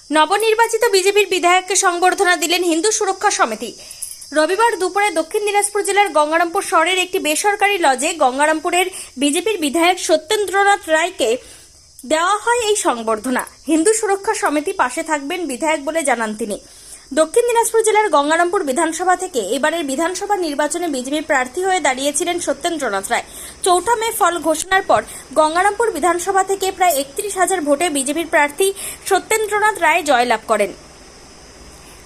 নবনির্বাচিত বিজেপির বিধায়ককে সংবর্ধনা দিলেন হিন্দু সুরক্ষা সমিতি। রবিবার দুপুরে দক্ষিণ দিনাজপুর জেলার গঙ্গারামপুর শহরের একটি বেসরকারি লজে গঙ্গারামপুরের বিজেপির বিধায়ক সত্যেন্দ্রনাথ রায়কে দেওয়া হয় এই সংবর্ধনা। হিন্দু সুরক্ষা সমিতি পাশে থাকবেন বিধায়ক বলে জানান তিনি। দক্ষিণ দিনাজপুর জেলার গঙ্গারামপুর বিধানসভা থেকে এবারের বিধানসভা নির্বাচনে বিজেপি প্রার্থী হয়ে দাঁড়িয়েছিলেন সত্যেন্দ্রনাথ রায়। 4 মে ফল ঘোষণার পর গঙ্গারামপুর বিধানসভা থেকে প্রায় 31,000 ভোটে বিজেপির প্রার্থী সত্যেন্দ্রনাথ রায় জয়লাভ করেন।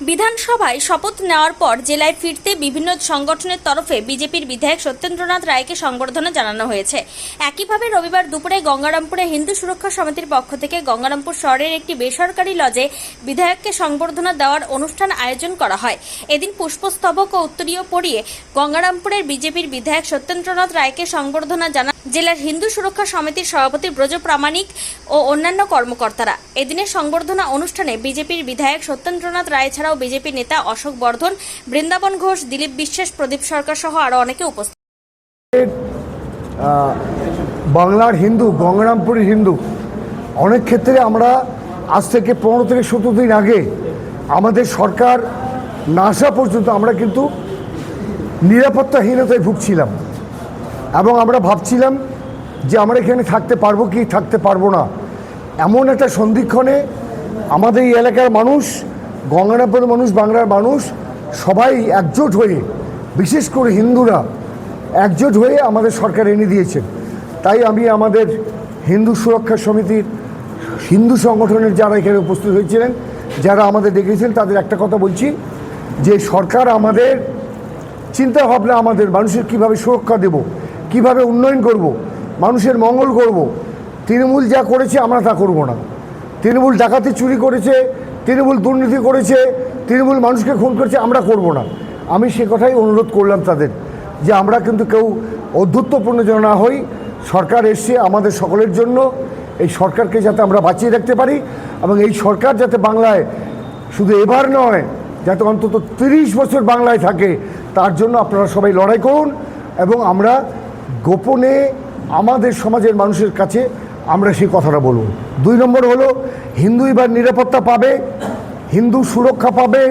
বিধানসভায় শপথ নেওয়ার পর জেলায় ফিরতে বিভিন্ন সংগঠনের তরফে বিজেপির বিধায়ক সত্যেন্দ্রনাথ রায়কে সংবর্ধনা জানানো হয়েছে। একইভাবে রবিবার দুপুরে গঙ্গারামপুরে হিন্দু সুরক্ষা সমিতির পক্ষ থেকে গঙ্গারামপুর শহরের একটি বেসরকারি লজে বিধায়ককে সংবর্ধনা দেওয়ার অনুষ্ঠান আয়োজন করা হয়। এদিন পুষ্পস্তবক ও উত্তরীয় পরিয়ে গঙ্গারামপুরের বিজেপির বিধায়ক সত্যেন্দ্রনাথ রায়কে সংবর্ধনা জানান জেলার হিন্দু সুরক্ষা সমিতির সভাপতি ব্রজ প্রামাণিক ও অন্যান্য কর্মকর্তারা। এদিনের সংবর্ধনা অনুষ্ঠানে বিজেপির বিধায়ক সত্যেন্দ্রনাথ রায় ছাড়াও বিজেপি নেতা অশোক বর্ধন, বৃন্দাবন ঘোষ, দিলীপ বিশ্বাস, প্রদীপ সরকার সহ আরো অনেকে উপস্থিত। বাংলার হিন্দু, গঙ্গারামপুরের হিন্দু, অনেক ক্ষেত্রে আমরা আজ থেকে 15 থেকে 17 দিন আগে আমাদের সরকার না আসা পর্যন্ত আমরা কিন্তু নিরাপত্তাহীনতায় ভুগছিলাম এবং আমরা ভাবছিলাম যে আমরা এখানে থাকতে পারবো কি থাকতে পারবো না। এমন একটা সন্ধিক্ষণে আমাদের এই এলাকার মানুষ, গঙ্গারামপুরের মানুষ, বাংলার মানুষ সবাই একজোট হয়ে, বিশেষ করে হিন্দুরা একজোট হয়ে আমাদের সরকার এনে দিয়েছেন। তাই আমি আমাদের হিন্দু সুরক্ষা সমিতির হিন্দু সংগঠনের যারা এখানে উপস্থিত হয়েছিলেন, যারা আমাদের ডেকেছেন, তাদের একটা কথা বলছি যে সরকার আমাদের চিন্তাভাবনা, আমাদের মানুষের কিভাবে সুরক্ষা দেব, কিভাবে উন্নয়ন করব, মানুষের মঙ্গল করব। তৃণমূল যা করেছে আমরা তা করব না। তৃণমূল ডাকাতি চুরি করেছে, তৃণমূল দুর্নীতি করেছে, তৃণমূল মানুষকে খুন করেছে, আমরা করব না। আমি সে কথাই অনুরোধ করলাম তাদের যে আমরা কিন্তু কেউ অধ্যত্বপূর্ণ যেন না হই। সরকার এসছে আমাদের সকলের জন্য, এই সরকারকে যাতে আমরা বাঁচিয়ে রাখতে পারি এবং এই সরকার যাতে বাংলায় শুধু এবার নয়, যাতে অন্তত 30 বছর বাংলায় থাকে, তার জন্য আপনারা সবাই লড়াই করুন এবং আমরা গোপনে আমাদের সমাজের মানুষের কাছে আমরা সেই কথাটা বলব। 2 নম্বর হলো হিন্দু এবার নিরাপত্তা পাবে, হিন্দু সুরক্ষা পাবে,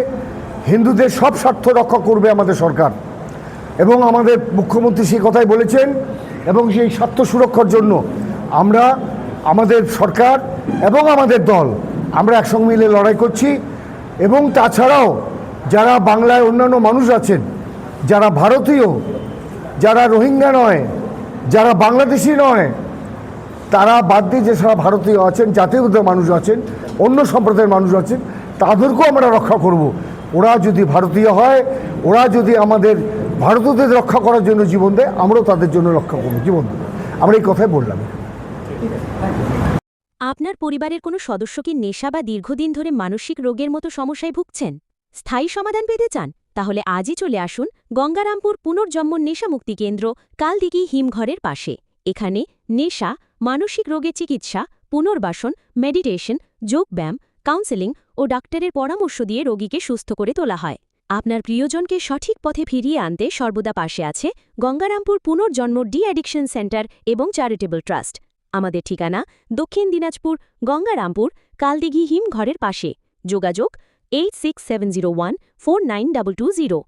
হিন্দুদের সব স্বার্থ রক্ষা করবে আমাদের সরকার এবং আমাদের মুখ্যমন্ত্রী সেই কথাই বলেছেন এবং সেই স্বার্থ সুরক্ষার জন্য আমরা আমাদের সরকার এবং আমাদের দল আমরা একসঙ্গে মিলে লড়াই করছি। এবং তাছাড়াও যারা বাংলায় অন্যান্য মানুষ আছেন, যারা ভারতীয়, যারা রোহিঙ্গা নয়, যারা বাংলাদেশি নয়, তারা বাদ দিয়ে যে সারা ভারতীয় আছেন, জাতীয়তার মানুষ আছেন, অন্য সম্প্রদায়ের মানুষ আছেন, তাদেরকেও আমরা রক্ষা করব। ওরা যদি ভারতীয় হয়, ওরা যদি আমাদের ভারতীয়দের রক্ষা করার জন্য জীবন দেয়, আমরাও তাদের জন্য রক্ষা করব, জীবন দেব। আমরা এই কথাই বললাম। আপনার পরিবারের কোনো সদস্য কি নেশা বা দীর্ঘদিন ধরে মানসিক রোগের মতো সমস্যায় ভুগছেন? স্থায়ী সমাধান পেতে চান? তাহলে আজই চলে আসুন গঙ্গারামপুর পুনর্জন্ম নেশামুক্তি কেন্দ্র, কালদিঘি হিমঘরের পাশে। এখানে নেশা, মানসিক রোগের চিকিৎসা, পুনর্বাসন, মেডিটেশন, যোগব্যায়াম, কাউন্সেলিং ও ডাক্তারের পরামর্শ দিয়ে রোগীকে সুস্থ করে তোলা হয়। আপনার প্রিয়জনকে সঠিক পথে ফিরিয়ে আনতে সর্বদা পাশে আছে গঙ্গারামপুর পুনর্জন্ম ডি অ্যাডিকশন সেন্টার এবং চ্যারিটেবল ট্রাস্ট। আমাদের ঠিকানা দক্ষিণ দিনাজপুর, গঙ্গারামপুর, কালদিঘি হিমঘরের পাশে। যোগাযোগ 8670149220।